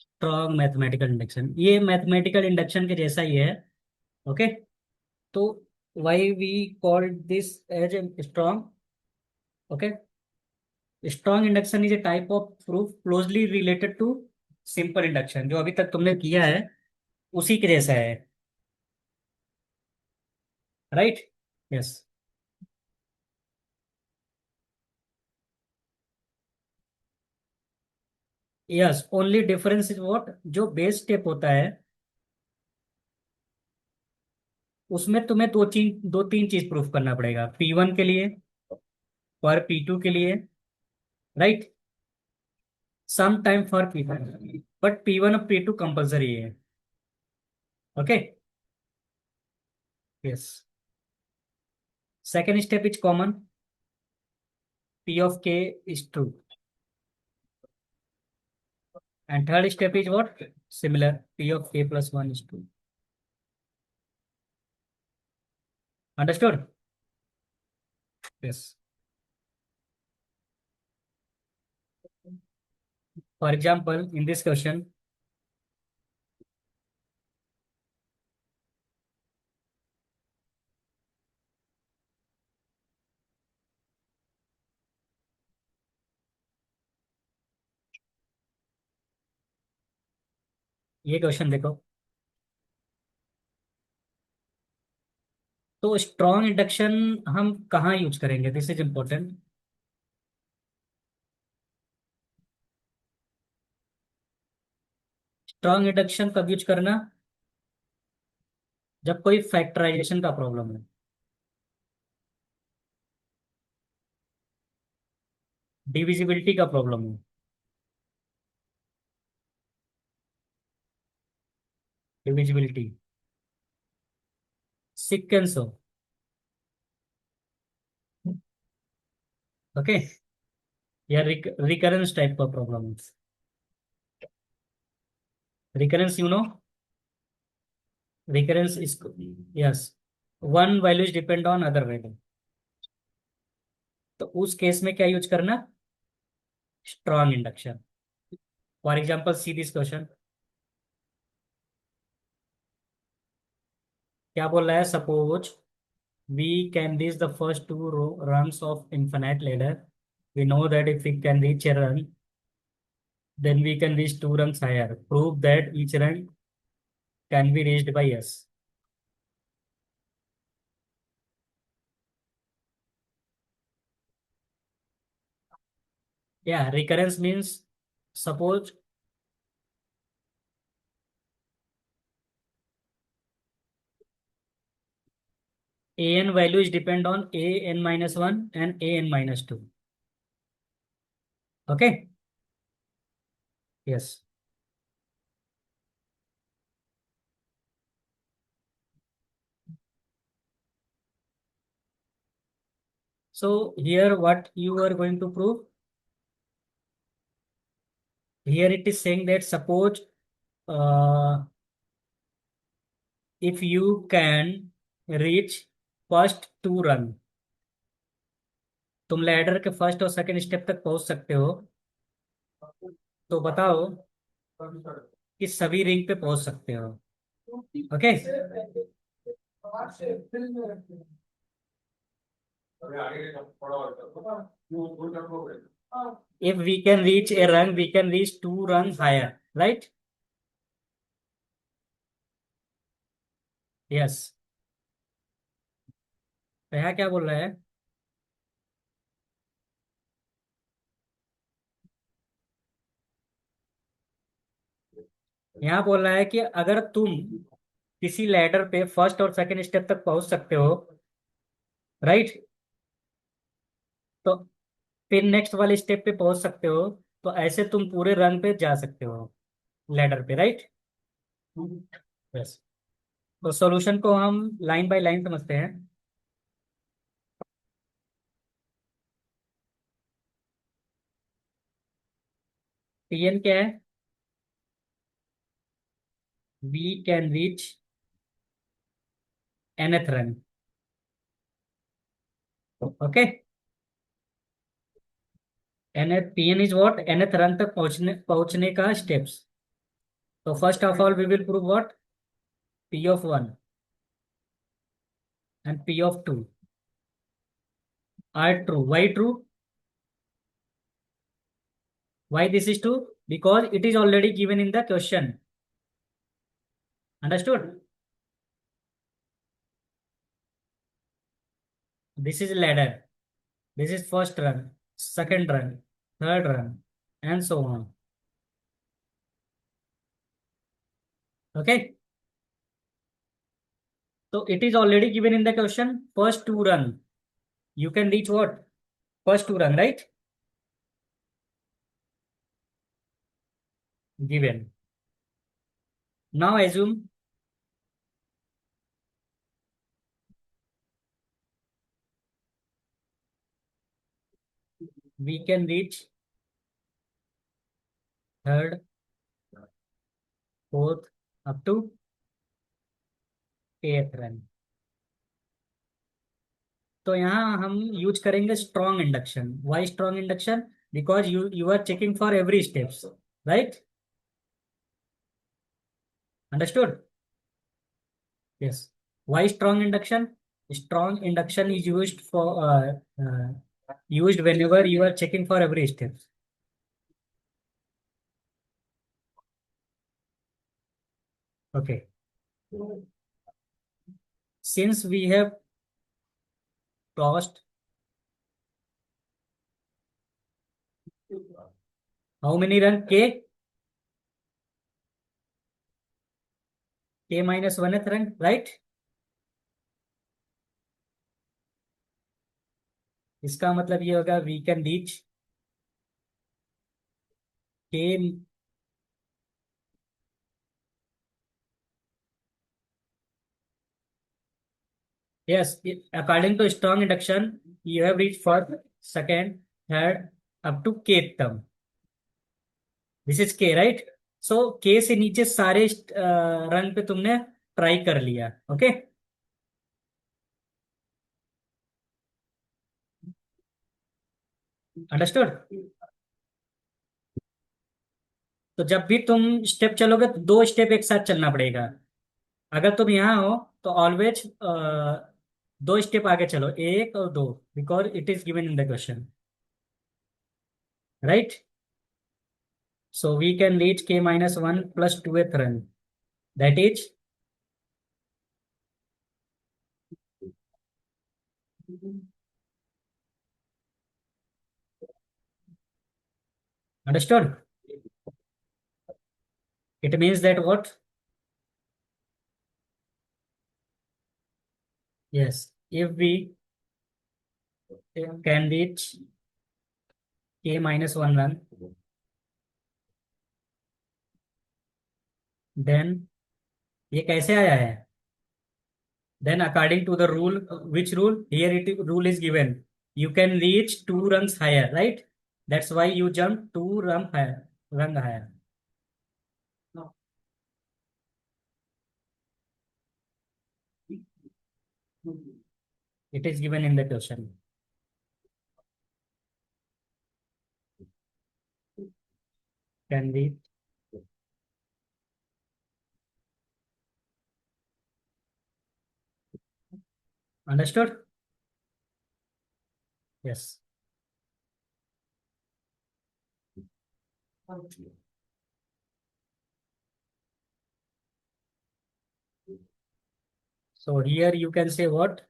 Strong mathematical induction, ये mathematical induction के जैसा ही है। ओके। तो why we called this as strong. Okay. Strong induction is a type of proof closely related to simple induction, जो अभी तक तुमने किया है उसी के जैसा है। Right. Yes. Yes, only difference is what, जो बेस स्टेप होता है उसमें तुम्हें दो तीन चीज प्रूफ करना पड़ेगा, P1 के लिए और P2 के लिए। Right. Some time for P1, but P1 और P2 कंपलसरी है। Okay. Yes. Second step is common, P of K is true, and third step is what, similar, P of K plus 1 is true. Understood? Yes. For example, in this question, ये question देखो। तो strong induction हम कहाँ use करेंगे, this is important. Strong induction कब use करना, जब कोई फैक्टराइजेशन का प्रॉब्लम है, डिविजिबिलिटी का प्रॉब्लम है, डिविजिबिलिटी, सिक्वेंस हो। ओके। या रिकरेंस टाइप का प्रॉब्लम है। Recurrence, you know, recurrence is, yes, one value depend on other value. तो उस केस में क्या यूज करना, strong induction. For example see this question, क्या बोल रहा है, suppose we can reach the first two rungs of infinite ladder. We know that if we can reach a rung, then we can reach two rungs higher. Prove that each rung can be reached by us. Yeah, recurrence means, suppose an values depend on an minus 1 and an minus 2. Okay. Yes. So here what you are going to prove, here it is saying that suppose uh, if you can reach first two rung, तुम ladder के first और second step तक पहुंच सकते हो, तो बताओ कि सभी रिंग पे पहुंच सकते हो। Okay. If we can reach a rung, we can reach two rung higher, right. Yes. तो यहाँ क्या बोल रहा है, यहाँ बोल रहा है कि अगर तुम किसी लैडर पे फर्स्ट और सेकंड स्टेप तक पहुंच सकते हो, राइट, तो फिर नेक्स्ट वाले स्टेप पे पहुंच सकते हो, तो ऐसे तुम पूरे रंग पे जा सकते हो, लैडर पे, राइट। यस। तो सॉल्यूशन को हम लाइन बाय लाइन समझते हैं। Pn क्या है, we can reach nth rung. Okay. nth, Pn is what, nth rung तक पहुंचने पहुंचने का steps. So first of all, we will prove what? P of 1 and P of 2 are true. Why true? Why this is true? Because it is already given in the question. Understood? This is ladder. This is first run, second run, third run, and so on. Okay? So it is already given in the question. First two run. You can reach what? First two run, right? Given. Now assume we can reach third, fourth, up to eighth run. तो यहाँ हम use करेंगे strong induction. Why strong induction? Because you are checking for every steps, right? Understood? Yes. Why strong induction? Strong induction is used for used whenever you are checking for every step. Okay. Since we have crossed how many run? K minus 1th run, right? इसका मतलब ये होगा we can reach K. Yes, according to strong induction, you have reached first, second, third, up to kth term. This is K, right? So K से नीचे सारे run पे तुमने try कर लिया. ओके? अंडरस्टूड? तो जब भी तुम स्टेप चलोगे तो दो स्टेप एक साथ चलना पड़ेगा. अगर तुम यहाँ हो तो ऑलवेज दो स्टेप आगे चलो, एक और दो, because it is given in the question, right? So we can reach K minus 1 plus 2th run. That is, understood? It means that what? Yes, if we can reach K minus 1 run, then ये कैसे आया है? Then according to the rule, which rule? Here rule is given. You can reach two rungs higher, right? That's why you jump two rung higher. Rung higher. It is given in the question. Can we understood? Yes. So here you can say what?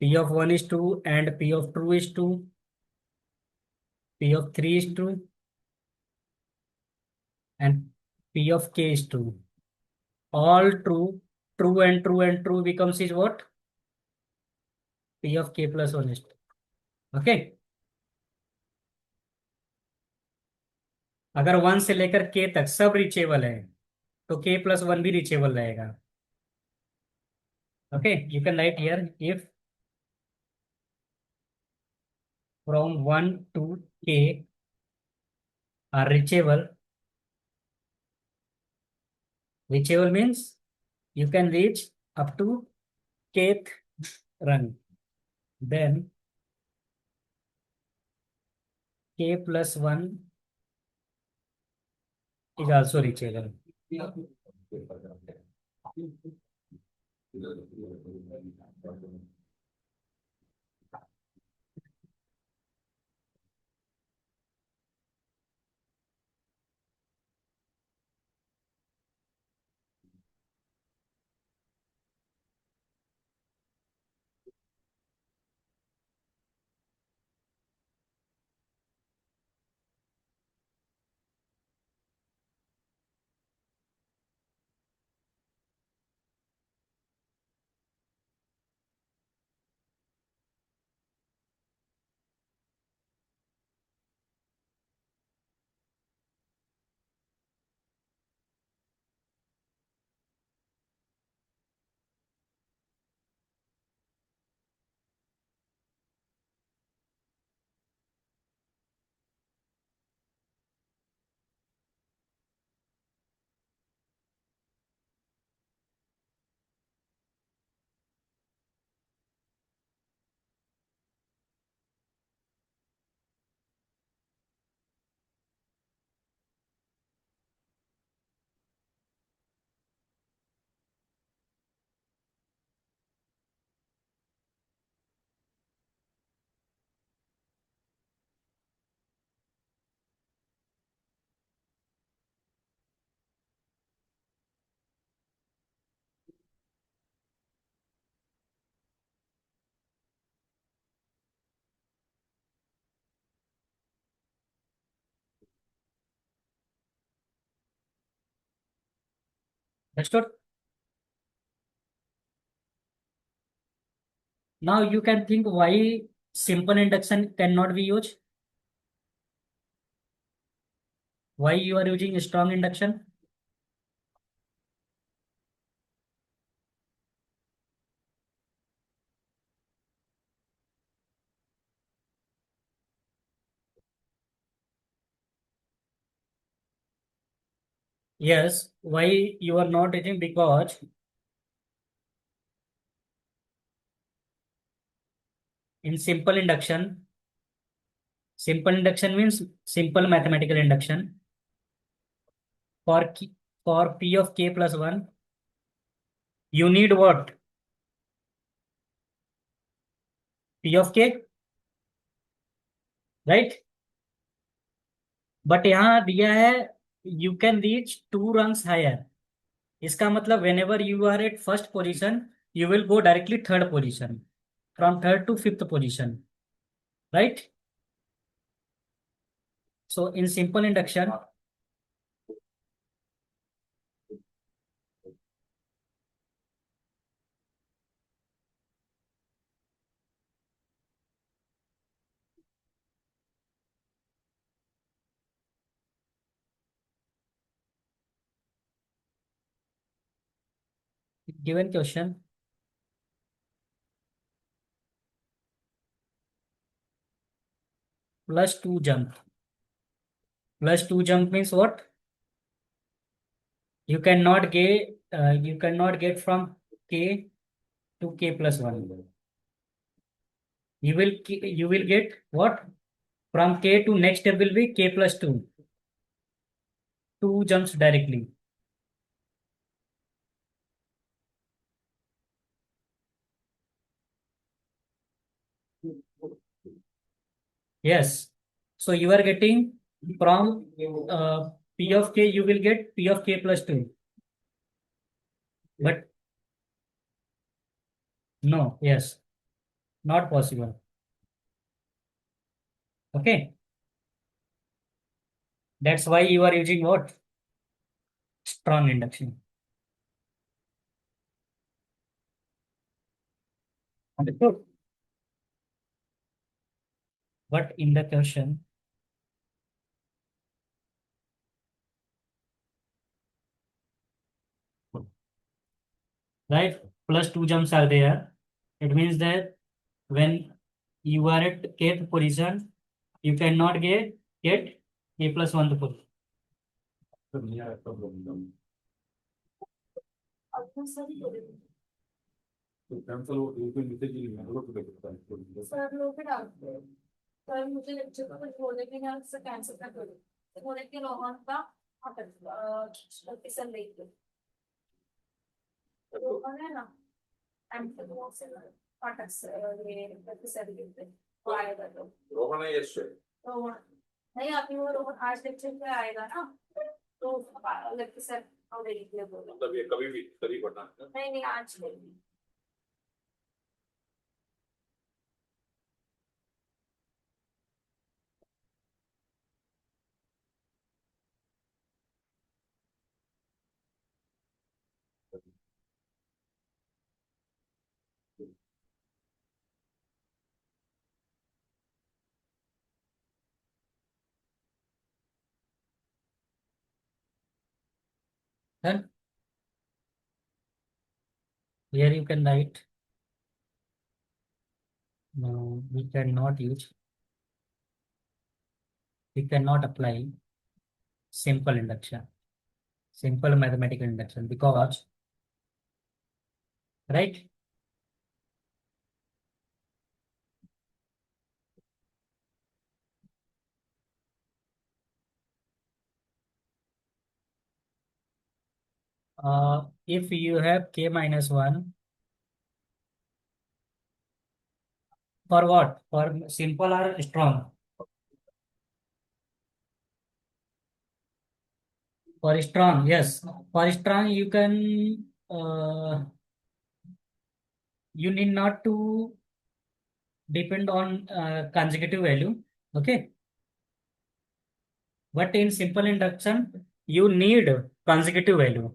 P of 1 is 2 and P of 2 is 2. P of 3 is 2 and P of K is 2. All true. True and true and true becomes is what? P of K plus 1 is 2. Okay. अगर 1 से लेकर K तक सब reachable है तो K plus 1 भी reachable रहेगा. Okay, you can write here if from 1 to K are reachable. Reachable means you can reach up to kth run. Then K plus 1 is also reachable. Understood? Now you can think why simple induction cannot be used. Why you are using strong induction? Yes, why you are not using? Because in simple induction means simple mathematical induction. For for p of k plus 1, you need what? P of k, right? But यहाँ दिया है you can reach 2 rungs higher. इसका मतलब whenever you are at first position you will go directly third position, from third to fifth position, right? So in simple induction, given question +2 jump means what? You cannot get from k to k plus 1. You will get what? From k to next step will be k plus 2. 2 jumps directly. Yes. So you are getting from p of k, you will get p of k plus 2. But no, yes, not possible. Okay. That's why you are using what? Strong induction. Understood? But in the question, right, +2 jumps are there. It means that when you are at kth position, you cannot get k plus 1 position. Sir लोग भी डालते हैं। Sir मुझे lecture को कुछ बोलने के लिए आपसे कैंसिल कर दो। बोले कि रोहन का रोहन है ना एमपी से पाठक ये प्रोफेसर के वो आएगा तो रोहन है यश है। रोहन नहीं अभी वो रोहन आज लेक्चर पे आएगा ना तो प्रोफेसर ऑलरेडी क्लियर बोला मतलब ये कभी भी कभी पढ़ना है। नहीं नहीं आज नहीं Then here you can write. No, we cannot use. We cannot apply simple induction, simple mathematical induction because, right? If you have k minus 1, for what? For simple or strong? For strong, yes. For strong, you can, you need not to depend on consecutive value, okay? But in simple induction, you need consecutive value,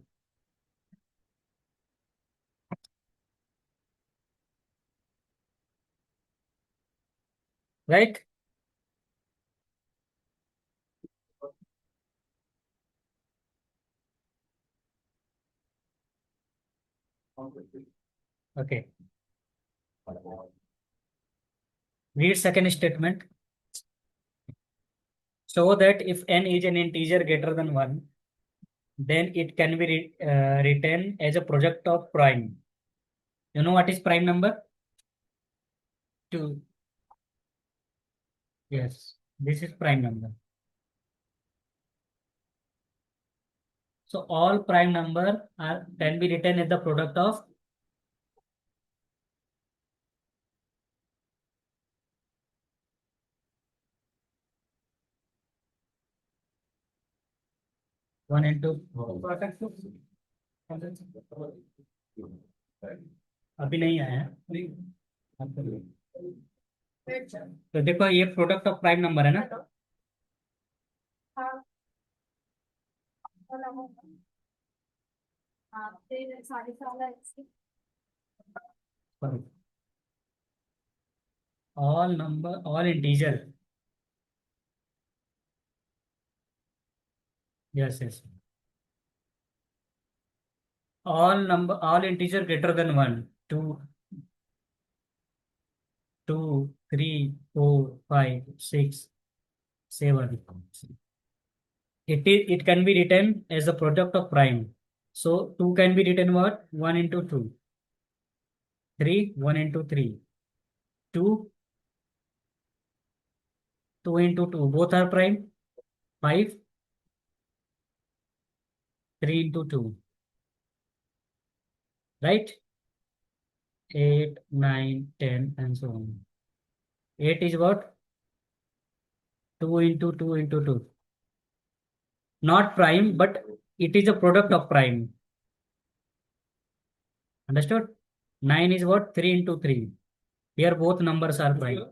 right? Okay. Read second statement. So that if n is an integer greater than 1, then it can be written as a product of prime. You know what is prime number? 2. Yes, this is prime number. So all prime number can be written as the product of 1 into अभी नहीं आया है। तो देखो ये product of prime number है ना। हाँ हाँ फिर 4.5 all number, all integer. Yes, yes. All number, all integer greater than 1, 2, 2, 3, 4, 5, 6, 7. It can be written as the product of prime. So 2 can be written what? 1 into 2. 3, 1 into 3. 2, 2 into 2. Both are prime. 5, 3 into 2. Right? 8, 9, 10, and so on. 8 is what? 2 into 2 into 2. Not prime, but it is a product of prime. Understood? 9 is what? 3 into 3. Here both numbers are prime.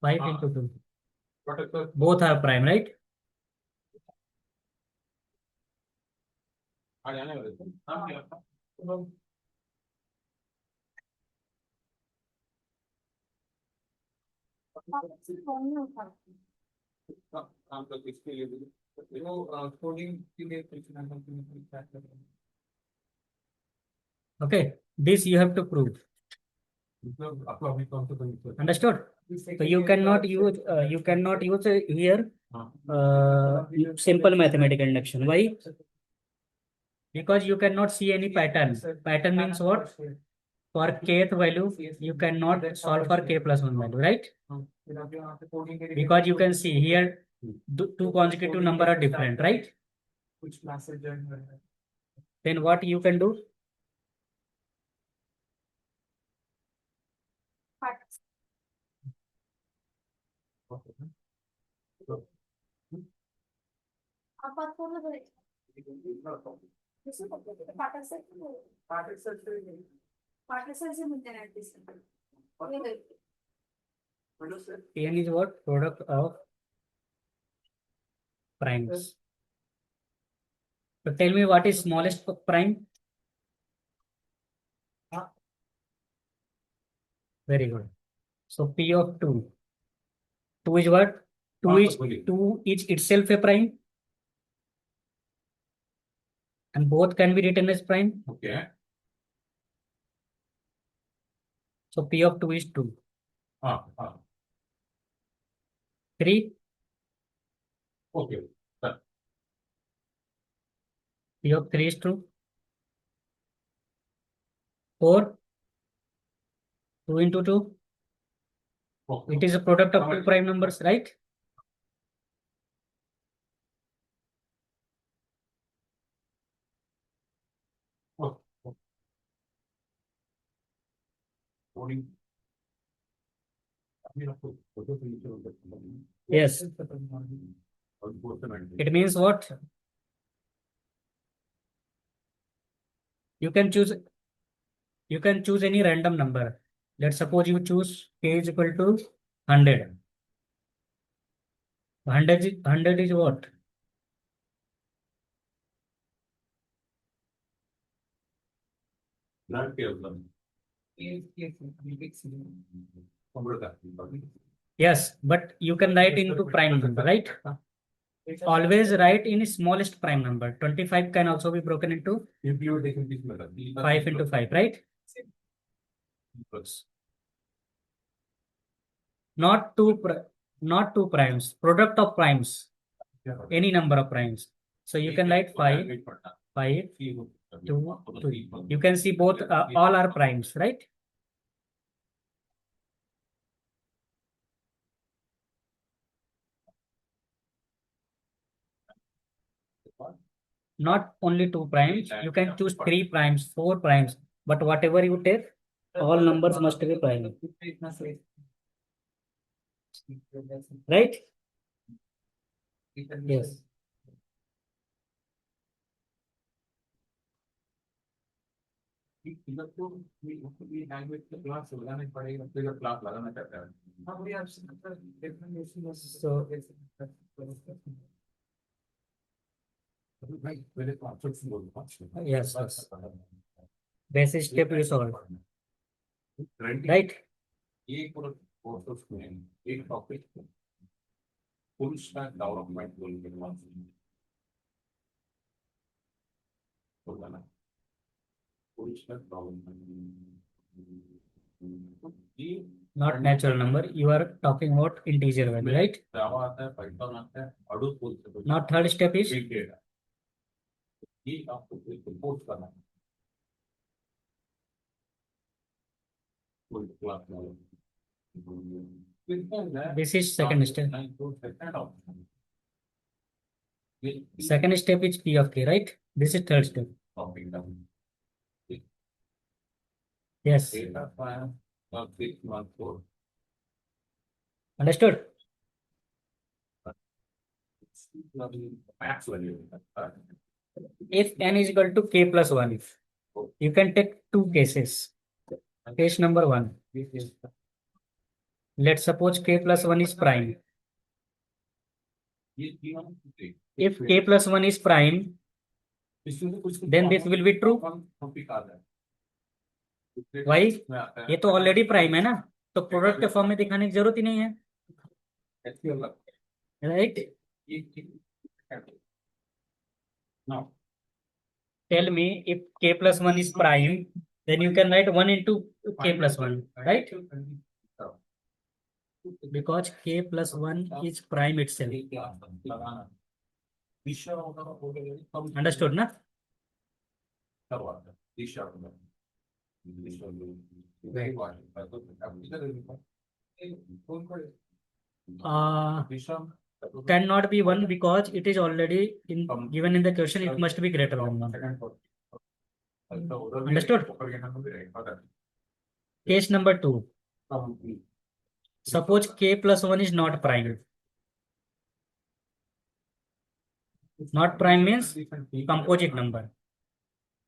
5 into 2. Both are prime, right? Okay, this you have to prove. Understood? So you cannot use here simple mathematical induction. Why? Because you cannot see any pattern. Pattern means what? For kth value, you cannot solve for k plus 1 value, right? Because you can see here two consecutive number are different, right? Then what you can do? Part- part पूर्ण करायचं. दुसरं कुठलं? पाठाचं म्हणते ना दिसतं. Pn is what? Product of primes. So tell me what is smallest prime? Very good. So P of 2. 2 is what? 2 is itself a prime. And both can be written as prime. Okay. So P of 2 is 2. 3. Okay. P of 3 is 2. 4. 2 into 2. Okay. It is a product of two prime numbers, right? Yes. It means what? You can choose any random number. Let's suppose you choose k is equal to 100. 100 is what? Yes, but you can write into prime number, right? Always write in smallest prime number. 25 can also be broken into 5 into 5, right? Not two primes. Product of primes. Any number of primes. So you can write 5, 2, 2. You can see both all are primes, right? Not only 2 primes, you can choose 3 primes, 4 primes, but whatever you take, all numbers must be prime. Right? Yes. So yes, yes. Basic step you solve. Right? एक topic full stack development बोलना full stack development Not natural number. You are talking about integer value, right? जावा आता है Python आता है Hadoop बोलते हैं Now third step is big data ये आपको रिपोर्ट करना है this is second step. Second step is P of k, right? This is third step. Yes. Understood? If n is equal to k plus 1, you can take two cases. Case number 1. Let's suppose k plus 1 is prime. If k plus 1 is prime, then this will be true. Why? ये तो already prime है ना, तो product के form में दिखाने की जरूरत ही नहीं है, right? Now, Tell me if k plus 1 is prime, then you can write 1 into k plus 1, right? Because k plus 1 is prime itself. Understood, na? विषम cannot be 1 because it is already given in the question. It must be greater than 1. Understood? Case number 2. Suppose k plus 1 is not prime. Not prime means composite number.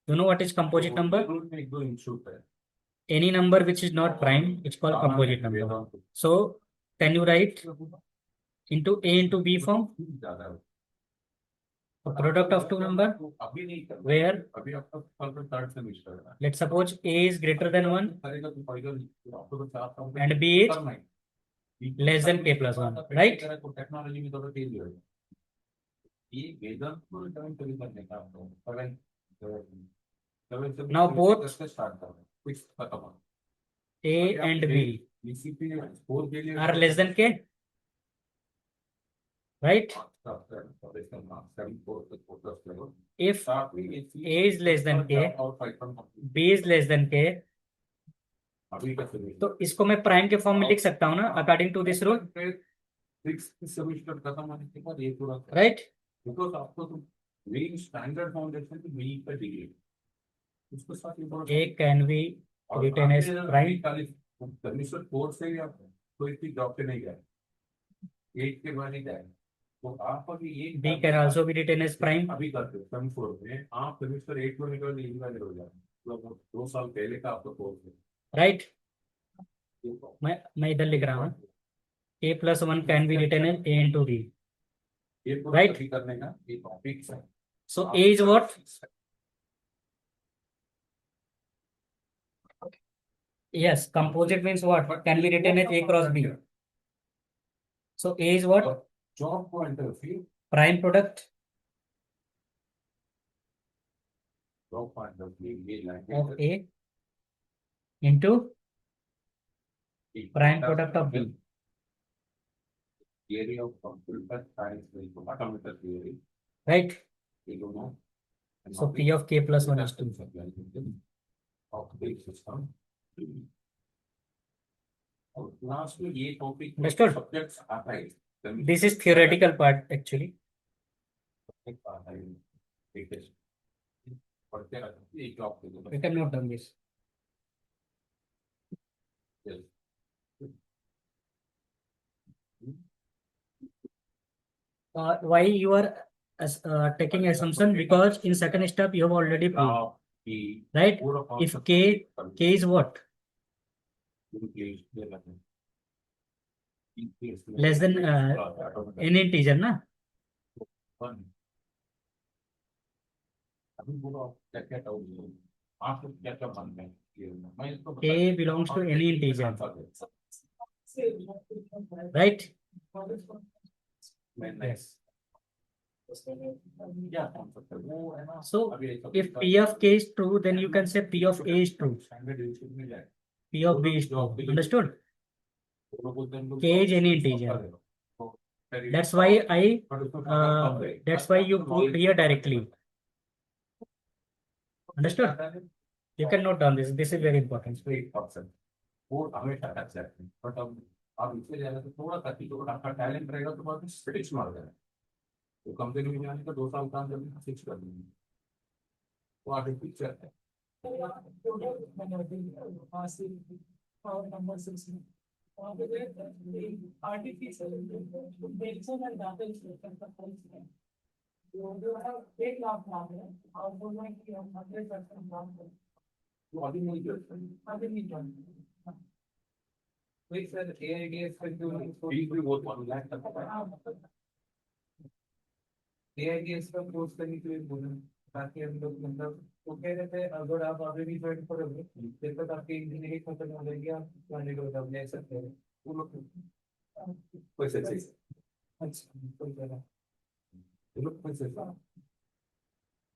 You know what is composite number? Any number which is not prime, it's called composite number. So, can you write into A into B form? A product of two number where let's suppose A is greater than 1 and B is less than k plus 1, right? Now both A and B are less than k, right? If A is less than k, B is less than k, तो इसको मैं prime के form में लिख सकता हूँ ना, according to this rule, right? A can be written as prime. B can also be written as prime. अभी करते हो सेमेस्टर में आप सेमेस्टर 8 को निकल इनवैलिड हो जाए, मतलब 2 साल पहले का आपका कोर्स है, राइट? मैं इधर लिख रहा हूँ a plus 1 can be written as a into b, right? करने का ये टॉपिक है. So a is what? Yes, composite means what? Can be written as a cross b. So a is what? Job point of view, Prime product job point of view, ये of language a into prime product of b. theory of computer science with automata theory, Right? you don't know. And So P of k plus 1 is 2. of the system. और last में ये topic Understood? subjects आता है. This is theoretical part actually. Subject आता है. ठीक है. पढ़ते रहते हैं, एक job के लिए. We can note down this. Yes. Why you are taking assumption? Because in second step you have already proved, Now, the right? पूरा If concept k is what? Less than n integer ना? अभी बोलो क्या क्या doubt है, आप लोग क्या क्या मानते हैं, मैं इसको A belongs to any integer, right? Yes. क्या concept है, वो है ना. So अभी ऐसा if P of k is true, then you can say P of A is true, standard deviation में जाए. P of B is true. Understood? वो लोग बोलते हैं लोग K is any integer. That's why that's why you put here directly. Understood? You can note down this. This is very important. वो हमेशा touch रहते हैं, बट अब आप इससे ज्यादा तो थोड़ा सा तो आपका टैलेंट रहेगा तो बात स्विच मार देना, तो कंपनी में जाने का 2 साल काम करने स्विच कर देंगे, वो आगे पिक्चर है. वो अभी नहीं करते हैं. फीस भी बहुत 1 लाख तक है. AIDS का कोर्स करने के लिए बोला ताकि हम लोग मतलब वो कह रहे थे अगर आप अभी भी ज्वाइन करोगे जब तक आपकी इंजीनियरिंग खत्म हो जाएगी आप ज्वाइन करोगे ले सकते हैं. वो लोग पैसे चाहिए, अच्छा कोई कह रहा वो लोग पैसे चाहिए.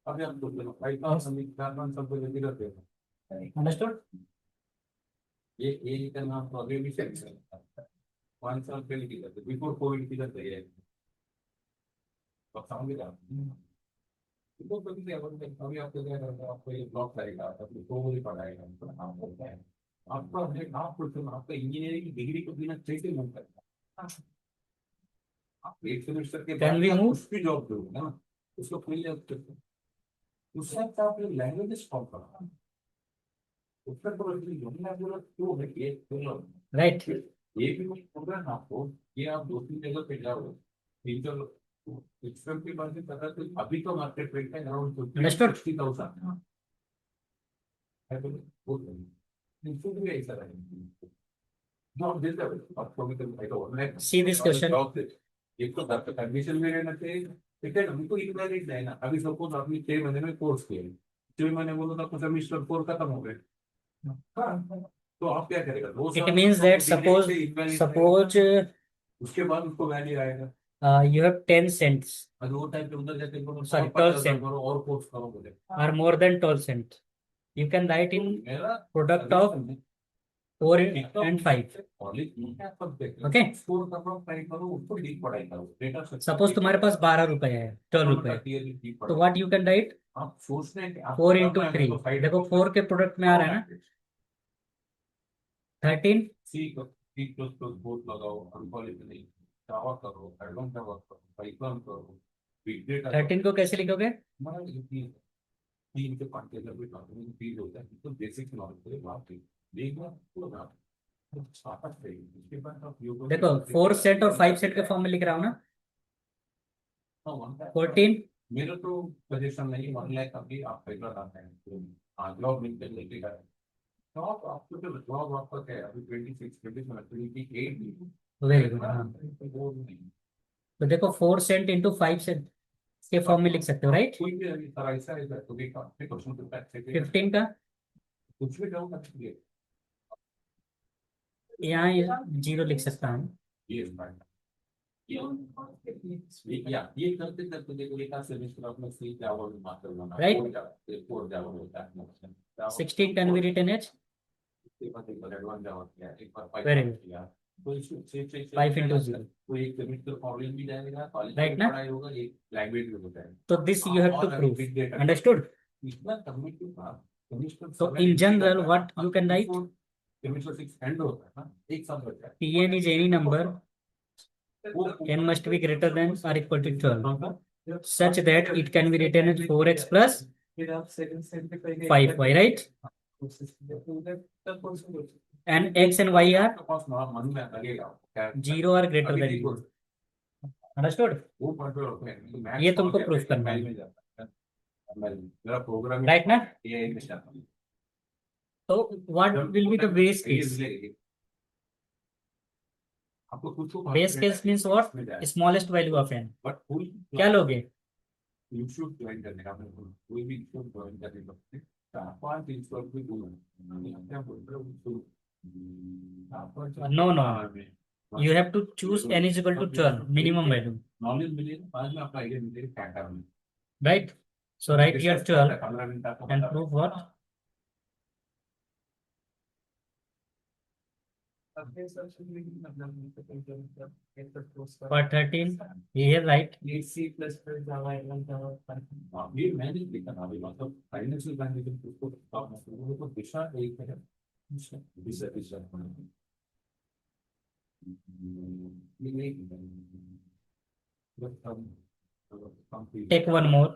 अभी हम तो भाई समीकरण सब जल्दी करते हैं. Understood? ये का नाम तो अभी भी सेक्स है, 5 साल पहले की करते, बिफोर कोविड की करते हैं. तो समझ गया तो कभी भी अगर अभी आपको क्या करता है, आपको ये ब्लॉक आएगा, आपको कोविड पढ़ाएगा, तो नाम होता है आपका इंजीनियरिंग की डिग्री को बिना कैसे मूव करता है? आप एक सेमेस्टर के Can बाद we आप move? कुछ भी जॉब करोगे ना, उसको फिर उससे अच्छा आप लैंग्वेजेस फॉर्म करो। उसका तो लैंग्वेज क्यों है ये Right. ये भी कुछ होगा ना आपको, ये आप 2-3 जगह पे जाओ, तीन चलो सिस्टम के बारे में पता, तो अभी तो मार्केट रेट है अराउंड Understood. 60,000 है, तो वो नहीं ऐसा रहेगा जो आप देते हो आपको भी, तो See this question. एक तो कंडीशन में रहना चाहिए, ठीक है ना, हमको इतना रेट है ना। अभी सपोज आपने 6 महीने में कोर्स किया, 6 महीने बोलो तो आपको सेमेस्टर 4 खत्म हो गए, हाँ, तो आप क्या करेगा 2 It साल means तो that डिग्री से equivalent suppose रहेगा, उसके बाद उसको वैल्यू आएगा। you have 10 cents अगर वो टाइम पे उधर जाके बोलो Sorry, 50,000 12 cent. करो और कोर्स करो बोले, or more than 12 cents. You can write in मेरा product of 4 and 5. Okay. Score करो, ट्राई करो, उसको डीप पढ़ाई करो, डेटा Suppose तुम्हारे पास 12 रुपए है, 12 रुपए, तो what you can write? आप सोचते हैं कि आप 4 into 3. देखो 4 के प्रोडक्ट में आ रहा है ना 13. सी प्लस प्लस बोर्ड लगाओ, अल्फाबेट नहीं, जावा करो, एडवांस जावा करो, पाइथन करो, बिग डेटा 13 को कैसे लिखोगे? तीन के 5 के भी फील होता है, तो बेसिक नॉलेज के बात है, देखना तो ना स्टार्टअप है, उसके बाद आप योग देखो 4 सेट और 5 सेट के फॉर्म में लिख रहा हूँ ना 14. मेरा तो सजेशन नहीं, 1 लाख अभी आप पैसा लाते हैं तो जॉब मिल कर लेके गए, जॉब आपको तो जॉब आपका क्या है अभी 26 28 वेरी गुड। हाँ, तो देखो 4 सेंट इंटू 5 सेंट के फॉर्म में लिख सकते हो, राइट? कोई भी अभी तरह ऐसा है तो भी काफी क्वेश्चन तो पैसे 15 का कुछ भी करो कर यहाँ 0 लिख सकता हूँ। ये ये करते करते देखो एक सेमेस्टर अपना सी जावा में मास्टर बना, Right. कोर जावा होता है, 16 can be written as एक बार एडवांस जावा किया, एक बार Very पाइथन good. किया, तो इसको 5 into 0. तो एक सेमेस्टर कॉलेज भी जाएगा, कॉलेज Right में ना? पढ़ाई होगा, एक लैंग्वेज भी होता है, तो this you have to prove. Understood? इतना करने के बाद semester So in general what you can write? Semester 6 and होता है ना, एक साल बचा है, Pn is any number n must be greater than or equal to 12 such that it can be written as 4x plus फिर आप second set पे कहीं 5y, right? And x and y are मन में लगेगा 0 or greater than 0. Understood? वो पढ़ते होते हैं, ये तुमको proof करना है। में जाता है, मेरा प्रोग्राम Right ना? ये में जाता है, So what will be the base case? आपको कुछ Base case means what? Smallest value of n. But full क्या लोगे? यू शुड ज्वाइन करने का, कोई भी शुड ज्वाइन करने का, 5 इंस्टॉल भी क्या बोल रहे हो, No, no. You have to choose n is equal to 12 minimum value, knowledge मिलेगा, बाद में आपका आइडिया मिलेगा क्या करना है, right? So write your 12 15 minute आपको and बता prove what? For 13 here write C plus plus Java advance Java हाँ, ये मैंने लिखा था अभी, मतलब फाइनेंशियल मैनेजमेंट उसको तो दिशा एक है, दिशा दिशा ये नहीं take one more.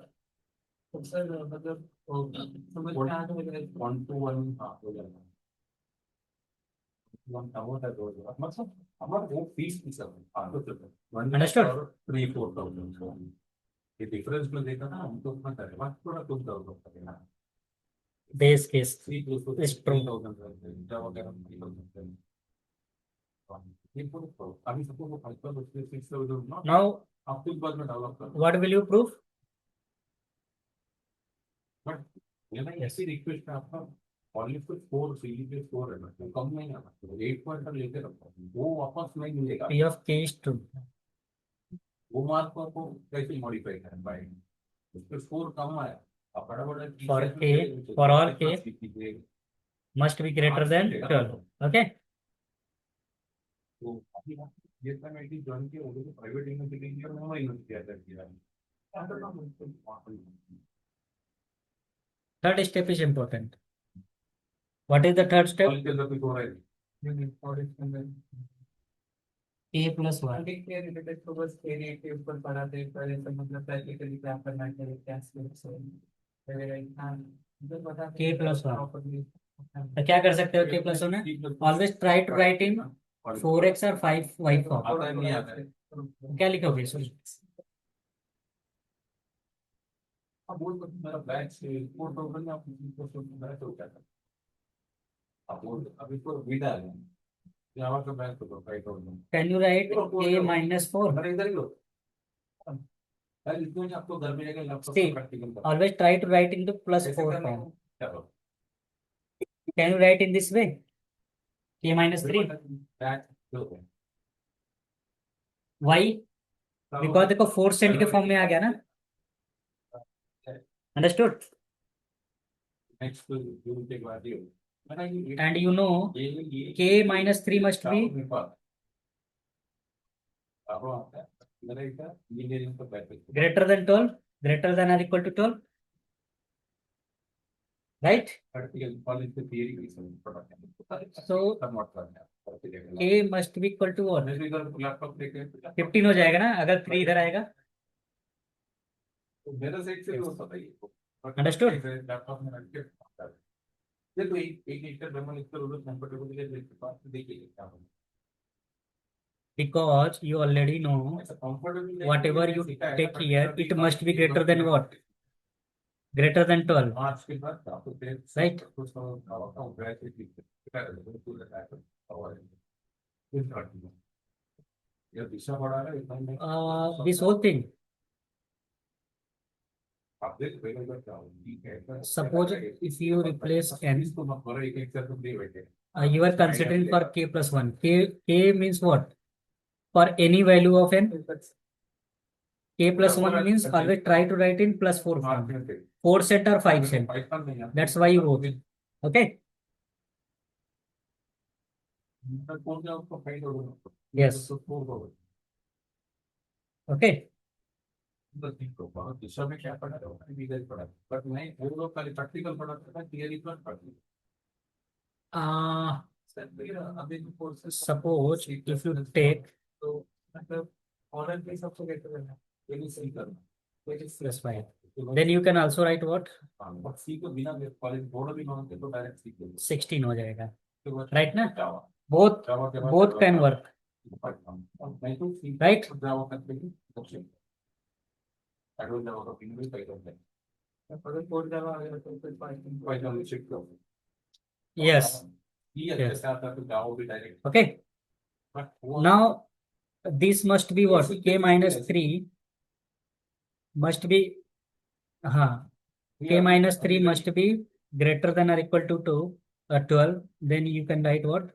तो सर मतलब समझ में आ गया 1 to 1 हो जाएगा, मतलब हमारा वो फीस की सब Understood? 3-4,000 ये डिफरेंस में देखा ना, हम तो अपना करेगा थोड़ा कुछ करेगा, Base case 3 is true. 3,000 वगैरह ये पूरा अभी सबको वो 5,000 ना, Now आप कुछ बाद में डेवलप करो, what will you prove? But ये ना ऐसी रिक्वेस्ट है आपका कॉलेज को 4 सीजी पे 4 है ना, तो कम नहीं आना, 8 पॉइंट तक लेके रखो, वो वापस नहीं मिलेगा, P of k is true. वो मार्क को कैसे मॉडिफाई करें भाई, उसके स्कोर कम आया, आप बड़ा For k, for all k must be greater than 12. Okay? तो अभी ये था मैं कि जॉइन के ओडो प्राइवेट यूनिवर्सिटी और मैं यूनिवर्सिटी किया Third step is important. What is the third step? College के अंदर कुछ हो रहा है और इसके अंदर A plus 1. आगे के रिलेटेड तो बस एरिया के ऊपर पढ़ा थे पर ऐसा मतलब प्रैक्टिकली क्या करना चाहिए क्या स्किल्स है मतलब बता K plus 1. प्रॉपर्ली तो क्या कर सकते हो K plus 1 में? Always try to write in 4x or 5y form. आता है नहीं आता है क्या लिखोगे इसमें? अब बोल तो मेरा बैच से 4,000 में आप को बैच हो जाता है अब बोल अभी तो विदा है जावा का बैच तो 5,000 Can you write A minus 4? अरे इधर ही लो यार इसमें नहीं आपको घर में जाकर लैपटॉप See, पे प्रैक्टिकल कर always try to write in the plus 4 form. चलो Can you write in this way? K minus 3. Batch low Why? Because देखो 4 cent के फॉर्म में आ गया ना. Understood? Next you will take value And you know K minus 3 must be greater than 12, greater than or equal to 12. Right? So K must be equal to what? 15 हो जाएगा ना अगर 3 इधर आएगा. मेरा साइड से हो सकता है Understood? लैपटॉप में रख के देखो एक मीटर डेमो लिख कर उधर कंफर्टेबल के लिए देखिए क्या होगा Because you already know whatever you take here, it must be greater than what? Greater than 12. आज के बाद आपको Right? कुछ तो वैसे ये दिशा बढ़ा रहा है इतना This whole thing. आप देख पहले बार क्या होगा ठीक है Suppose if you replace n, इसको मत करो एक एक करके दे बैठे you are considering for k plus 1. K means what? For any value of n, k plus 1 means always try to write in plus 4 form. 4 cent or 5 cent. That's why you wrote. Okay? Yes. Okay? दिशा में क्या पढ़ा पढ़ा but मैं वो लोग खाली practical पढ़ा था थियरी पर पढ़ती अभी Suppose if you take तो मतलब ऑनर पे सबसे बेटर है ये भी सही करना plus 5, then you can also write what? सी को बिना कॉलेज बोर्ड भी मांगते तो डायरेक्ट सी को 16 हो जाएगा. राइट ना? Both can work. Right? जावा का एडवांस जावा का पिन भी पाई करते हैं अगर कोड जावा आ गया तो फिर पाइथन शिफ्ट करो Yes. ये Yes. ऐसा आता है तो जावा भी direct Okay? But Now, this must be what? K minus 3 must be, K minus 3 must be greater than or equal to 12. Then you can write what?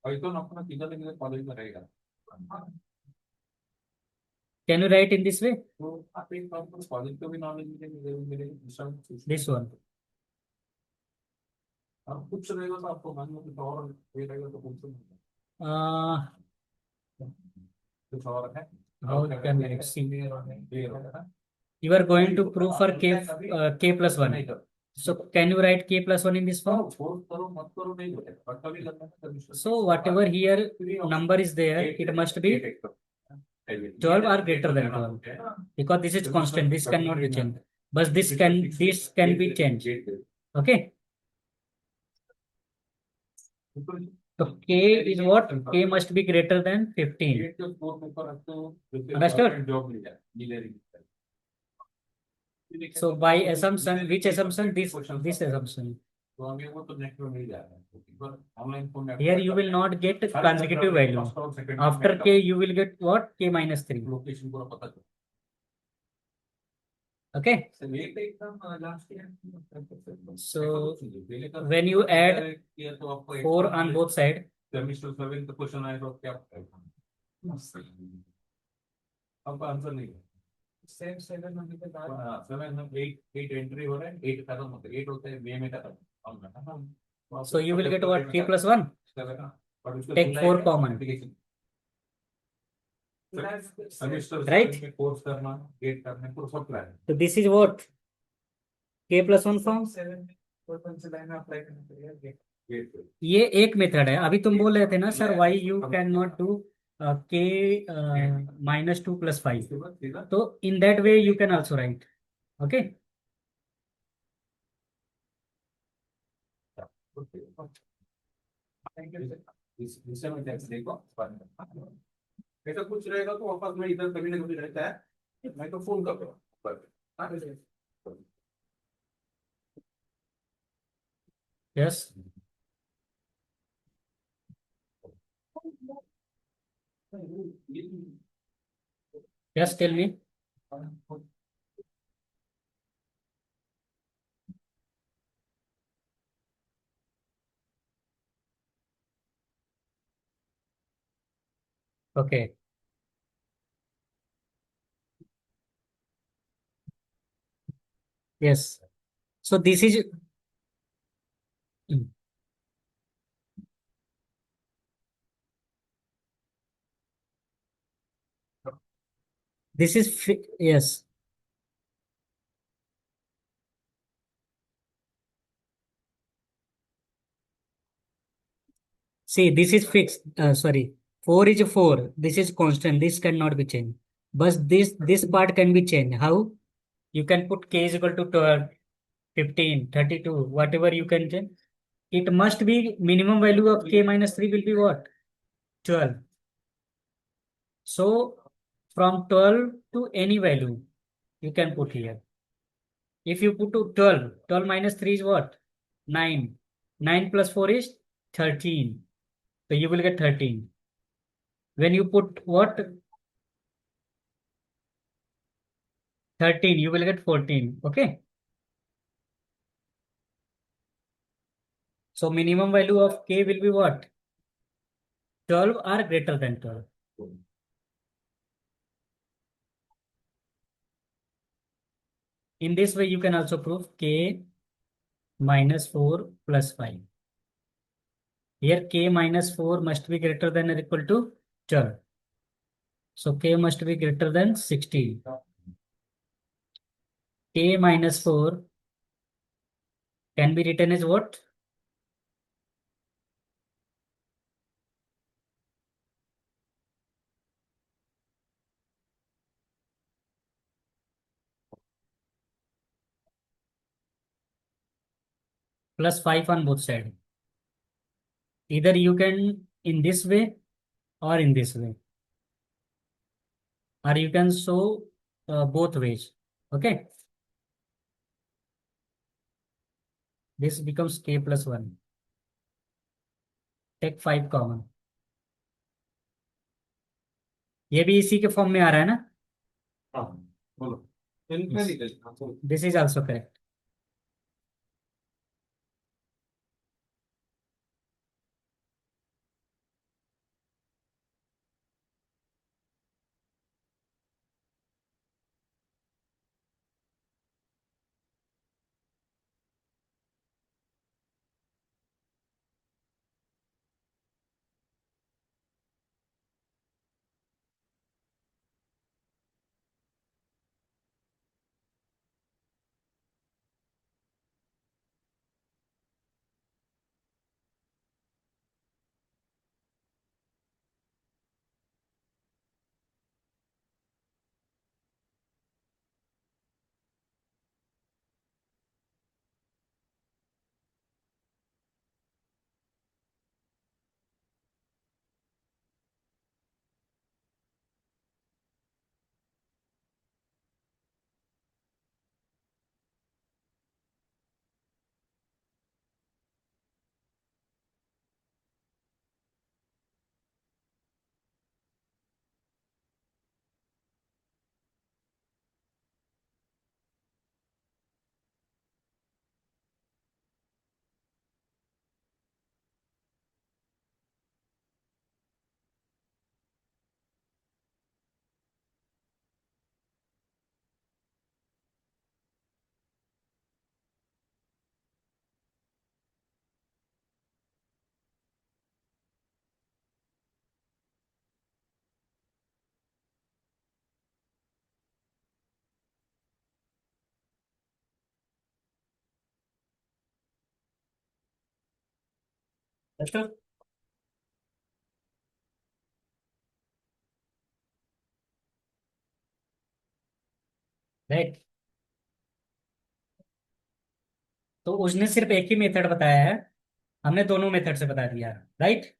Python अपना किधर लेंगे कॉलेज में रहेगा Can you write in this way? तो आप एक बार को college का भी नॉलेज मिलेगा मेरे दूसरा This one. आप कुछ रहेगा तो आपको मान लो कुछ और ये रहेगा तो कुछ Uh, कुछ और है how can I see? ये होगा You are going to prove for K plus 1. So can you write K plus 1 in this form? Force करो मत करो नहीं होगा बट कभी करना है कभी So whatever here number is there, it must be 12 or greater than 12. Because this is constant, this cannot be changed. But this can be changed. Okay? So K is what? K must be greater than 15. Understood? So by assumption, which assumption? This assumption. Here you will not get consecutive value. After K, you will get what? K minus 3. Location पूरा पता चल Okay? So when you add 4 on both sides, semester 7 का question आएगा तो क्या अब answer नहीं same 7 होने के बाद 7 8 एंट्री हो रहा है 8 खत्म होता है 8 होता है बे में खत्म so you will get what? K plus 1. Take 4 common. Right? Course करना 8 करना पूरा सब plan So this is what? K plus 1 form. कौन से लाइन में अप्लाई करना पड़ेगा गेट पे ये एक मेथड है। अभी तुम बोल रहे थे ना sir, why you can not do के -2 + 5, उसके बाद सीधा तो in that way you can also right. Okay, thank you sir. इस विषय में टैक्स देखो ऐसा कुछ रहेगा तो वापस में इधर कभी ना कभी रहता है, मैं तो फोन कर रहा हूँ पर हाँ, yes yes, tell me. Okay, yes, so this is, this is yes, see this is fixed, sorry, 4 is 4, this is constant, this cannot be changed, but this part can be changed. How? You can put k is equal to 12, 15, 32, whatever you can change. It must be minimum value of k minus 3 will be what? 12. So from 12 to any value you can put here. If you put to 12, 12 minus 3 is what? 9. 9 plus 4 is 13. So you will get 13. When you put what? 13, you will get 14. Okay. So minimum value of k will be what? 12 or greater than 12. In this way, you can also prove k minus 4 plus 5. Here k minus 4 must be greater than or equal to 12. So k must be greater than 16. K minus 4 can be written as what? Plus 5 on both sides. Either you can in this way or in this way, or you can show both ways. Okay. This becomes k plus 1. Take 5 common. ये भी इसी के form में आ रहा है ना? हाँ बोलो इनका निकल हाँ, बोलो। This is also correct. Understood? Right. तो उसने सिर्फ एक ही मेथड बताया है, हमने दोनों मेथड से बता दिया। राइट।